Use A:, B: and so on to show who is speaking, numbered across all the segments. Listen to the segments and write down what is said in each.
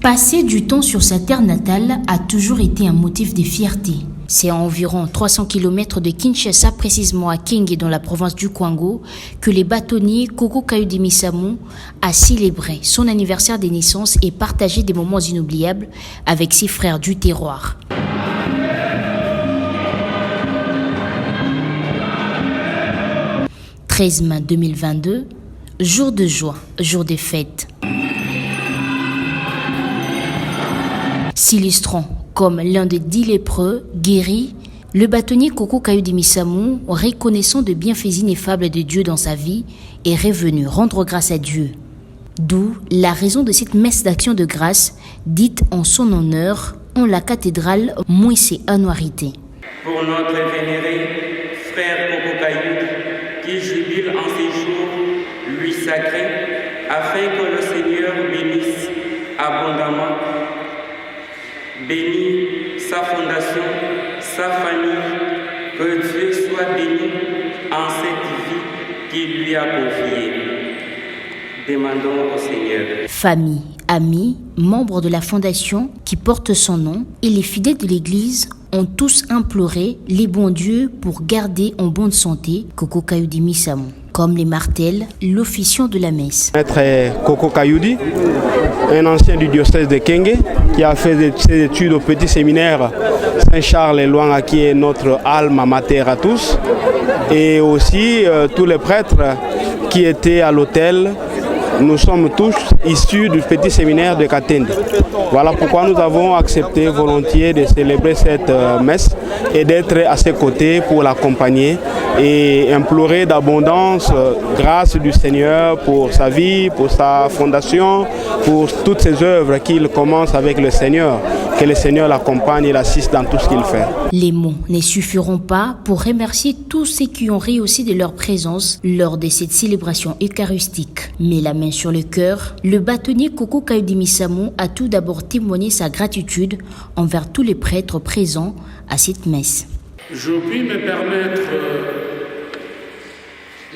A: Passer du temps sur sa terre natale a toujours été un motif de fierté. C'est à environ 300 km de Kinshasa, précisément à Kenge, dans la province du Kwango, que le bâtonnier Koko Kayudi Misamou a célébré son anniversaire de naissance et partagé des moments inoubliables avec ses frères du terroir. « 13 mai 2022, jour de joie, jour de fête. » S'illustrant comme l'un des 10 lépreux guéris, le bâtonnier Koko Kayudi Misamou, reconnaissant de bienfaits ineffables de Dieu dans sa vie, est revenu rendre grâce à Dieu. D'où la raison de cette messe d'action de grâce, dite en son honneur en la cathédrale Moïse Anouarité.
B: Pour notre vénéré frère Koko Kayudi, qui jubile en ces jours lui sacrés, afin que le Seigneur bénisse abondamment, bénit sa fondation, sa famille, que Dieu soit béni en cette vie qu'il lui a confiée. Demandons au Seigneur.
A: Famille, amis, membres de la fondation qui porte son nom et les fidèles de l'Église ont tous imploré les bons dieux pour garder en bonne santé Koko Kayudi Misamou. Comme les martèles, l'officiant de la messe.
C: Maître Koko Kayudi, un ancien du diocèse de Kenge, qui a fait ses études au petit séminaire Saint-Charles-et-Loanga, qui est notre alma mater à tous, et aussi tous les prêtres qui étaient à l'autel. Nous sommes tous issus du petit séminaire de Katende. Voilà pourquoi nous avons accepté volontiers de célébrer cette messe et d'être à ses côtés pour l'accompagner et implorer d'abondance grâce du Seigneur pour sa vie, pour sa fondation, pour toutes ses œuvres qu'il commence avec le Seigneur. Que le Seigneur l'accompagne et l'assiste dans tout ce qu'il fait.
A: Les mots ne suffiront pas pour remercier tous ceux qui ont réussi de leur présence lors de cette célébration eucharistique. Mais la main sur le cœur, le bâtonnier Koko Kayudi Misamou a tout d'abord témoigné sa gratitude envers tous les prêtres présents à cette messe.
D: Je puis me permettre,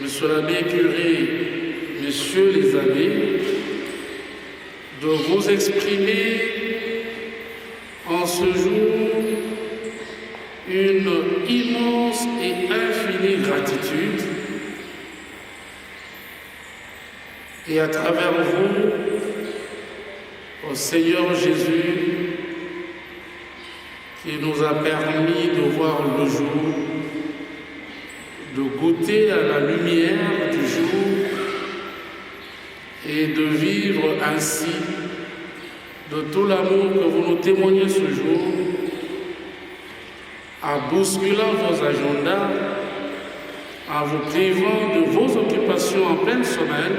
D: Monsieur l'abbé curé, Messieurs les abbés, de vous exprimer en ce jour une immense et infinie gratitude, et à travers vous au Seigneur Jésus qui nous a permis de voir le jour, de goûter à la lumière du jour et de vivre ainsi de tout l'amour que vous nous témoignez ce jour, en bousculant vos agendas, en vous privant de vos occupations en pleine semaine,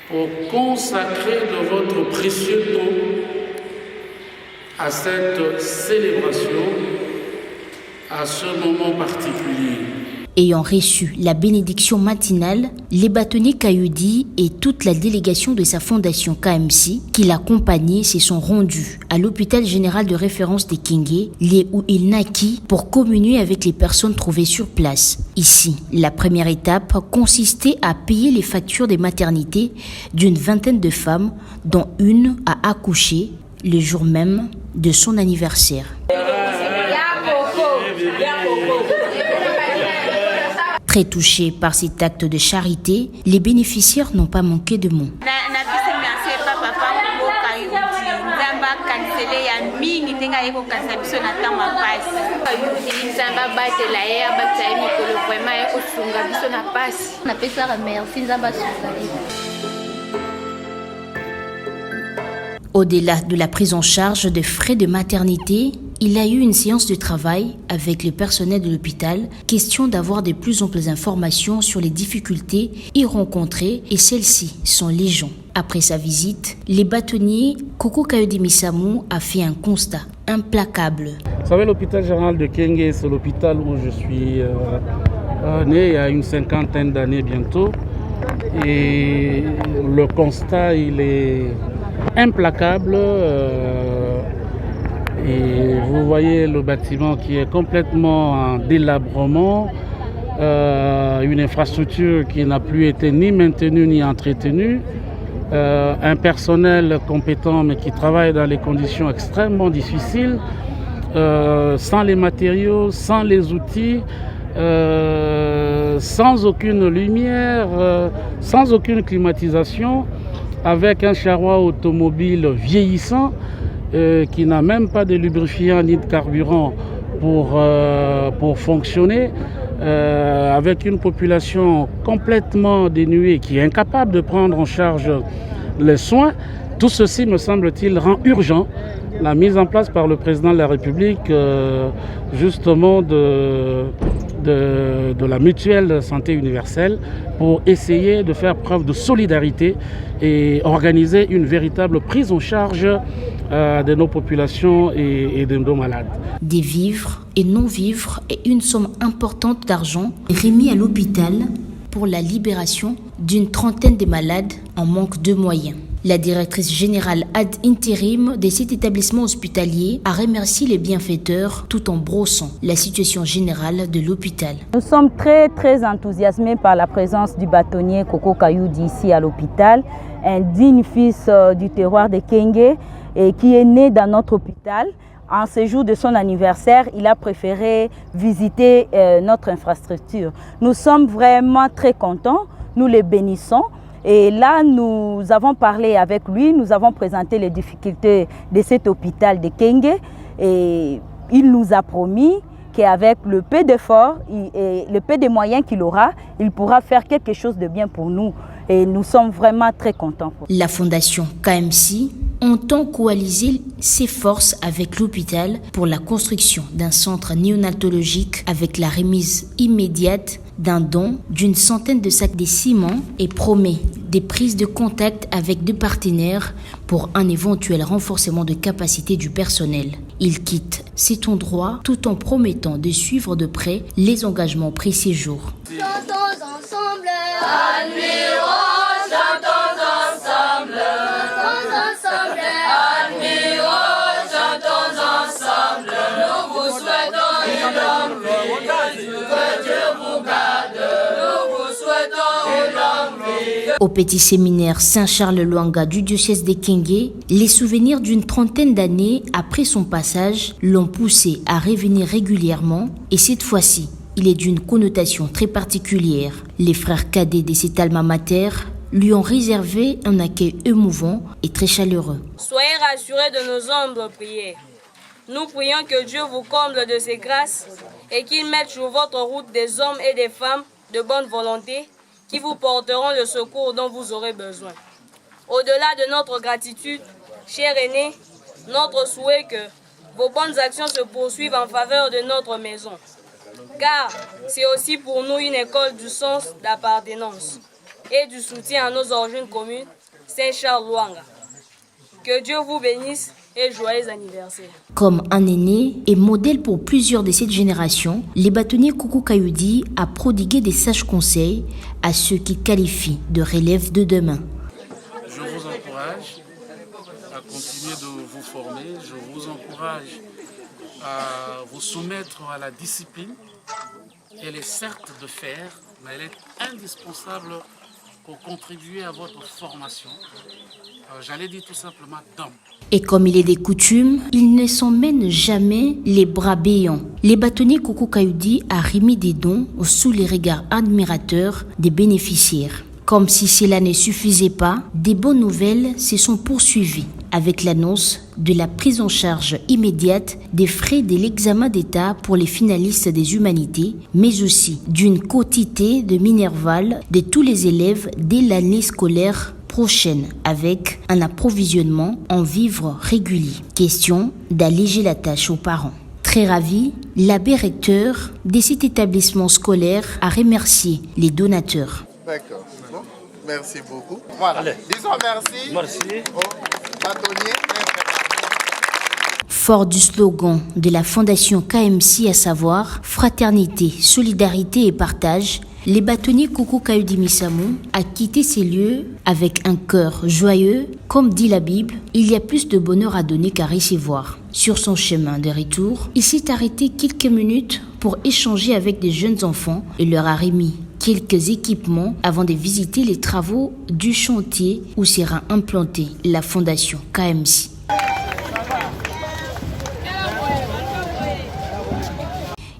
D: pour consacrer de votre précieux temps à cette célébration, à ce moment particulier.
A: Ayant reçu la bénédiction matinale, les bâtonniers Kayudi et toute la délégation de sa fondation KMC qui l'accompagnait se sont rendus à l'hôpital général de référence de Kenge, lieu où il naquit, pour communier avec les personnes trouvées sur place. Ici, la première étape consistait à payer les factures des maternités d'une vingtaine de femmes, dont une a accouché le jour même de son anniversaire. Très touchés par cet acte de charité, les bénéficiaires n'ont pas manqué de mots. Au-delà de la prise en charge des frais de maternité, il a eu une séance de travail avec le personnel de l'hôpital, question d'avoir de plus amples informations sur les difficultés y rencontrées, et celles-ci sont légion. Après sa visite, les bâtonniers Koko Kayudi Misamou a fait un constat implacable.
D: Vous savez, l'hôpital général de Kenge, c'est l'hôpital où je suis né il y a une cinquantaine d'années bientôt. Et le constat, il est implacable. Et vous voyez le bâtiment qui est complètement en délabrement, une infrastructure qui n'a plus été ni maintenue ni entretenue.
E: un personnel compétent mais qui travaille dans des conditions extrêmement difficiles, sans les matériaux, sans les outils, sans aucune lumière, sans aucune climatisation, avec un charroi automobile vieillissant qui n'a même pas de lubrifiant ni de carburant pour fonctionner, avec une population complètement dénuée qui est incapable de prendre en charge les soins. Tout ceci, me semble-t-il, rend urgent la mise en place par le président de la République justement de la mutuelle santé universelle pour essayer de faire preuve de solidarité et organiser une véritable prise en charge de nos populations et de nos malades.
A: Des vivres et non-vivres et une somme importante d'argent remis à l'hôpital pour la libération d'une trentaine de malades en manque de moyens. La directrice générale ad intérim de cet établissement hospitalier a remercié les bienfaiteurs tout en brossant la situation générale de l'hôpital.
F: Nous sommes très enthousiasmés par la présence du bâtonnier Koko Kayoudi ici à l'hôpital, un digne fils du terroir de Kenge et qui est né dans notre hôpital. En ce jour de son anniversaire, il a préféré visiter notre infrastructure. Nous sommes vraiment très contents, nous les bénissons. Et là, nous avons parlé avec lui, nous avons présenté les difficultés de cet hôpital de Kenge et il nous a promis qu'avec le peu d'efforts et le peu de moyens qu'il aura, il pourra faire quelque chose de bien pour nous. Et nous sommes vraiment très contents.
A: La fondation KMC entend coaliser ses forces avec l'hôpital pour la construction d'un centre néonatologique avec la remise immédiate d'un don d'une centaine de sacs de ciment et promet des prises de contact avec deux partenaires pour un éventuel renforcement de capacité du personnel. Il quitte cet endroit tout en promettant de suivre de près les engagements pris ces jours.
G: Chantons ensemble, admirons, chantons ensemble, admirons, chantons ensemble, nous vous souhaitons une longue vie, que Dieu vous garde, nous vous souhaitons une longue vie.
A: Au petit séminaire Saint-Charles-Lwanga du diocèse de Kenge, les souvenirs d'une trentaine d'années après son passage l'ont poussé à revenir régulièrement et cette fois-ci, il est d'une connotation très particulière. Les frères cadets de cet alma mater lui ont réservé un accueil émouvant et très chaleureux.
H: Soyez rassurés de nos humbles prières. Nous prions que Dieu vous comble de ses grâces et qu'il mette sur votre route des hommes et des femmes de bonne volonté qui vous porteront le secours dont vous aurez besoin. Au-delà de notre gratitude, chers aînés, notre souhait que vos bonnes actions se poursuivent en faveur de notre maison. Car c'est aussi pour nous une école du sens d'appartenance et du soutien à nos origines communes, Saint-Charles-Lwanga. Que Dieu vous bénisse et joyeux anniversaire.
A: Comme un aîné et modèle pour plusieurs de cette génération, les bâtonniers Koko Kayoudi a prodigué des sages conseils à ceux qui qualifient de relève de demain.
D: Je vous encourage à continuer de vous former, je vous encourage à vous soumettre à la discipline. Elle est certes de faire, mais elle est indispensable pour contribuer à votre formation. J'allais dire tout simplement d'homme.
A: Et comme il est des coutumes, ils ne s'emmènent jamais les bras béants. Les bâtonniers Koko Kayoudi a remis des dons sous les regards admirateurs des bénéficiaires. Comme si cela ne suffisait pas, des bonnes nouvelles se sont poursuivies avec l'annonce de la prise en charge immédiate des frais de l'examen d'État pour les finalistes des humanités, mais aussi d'une quotité de Minerval de tous les élèves dès l'année scolaire prochaine avec un approvisionnement en vivres réguliers. Question d'alléger la tâche aux parents. Très ravi, l'abbé recteur de cet établissement scolaire a remercié les donateurs.
I: D'accord. Bon, merci beaucoup. Voilà. Allez. Disons merci aux bâtonniers.
A: Fort du slogan de la fondation KMC, à savoir fraternité, solidarité et partage, les bâtonniers Koko Kayoudi Missamou a quitté ces lieux avec un cœur joyeux. Comme dit la Bible, il y a plus de bonheur à donner qu'à recevoir. Sur son chemin de retour, il s'est arrêté quelques minutes pour échanger avec des jeunes enfants et leur a remis quelques équipements avant de visiter les travaux du chantier où sera implantée la fondation KMC.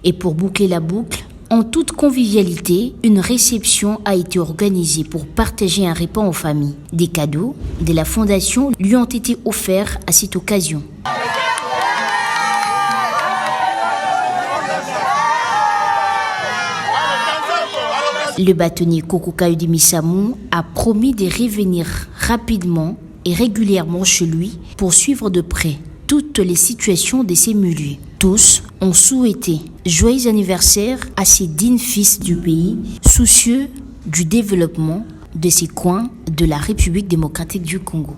A: Et pour boucler la boucle, en toute convivialité, une réception a été organisée pour partager un repas en famille. Des cadeaux de la fondation lui ont été offerts à cette occasion. Le bâtonnier Koko Kayudi Missamou a promis de revenir rapidement et régulièrement chez lui pour suivre de près toutes les situations de ces milieux. Tous ont souhaité joyeux anniversaire à ces dignes fils du pays, soucieux du développement de ces coins de la République démocratique du Congo.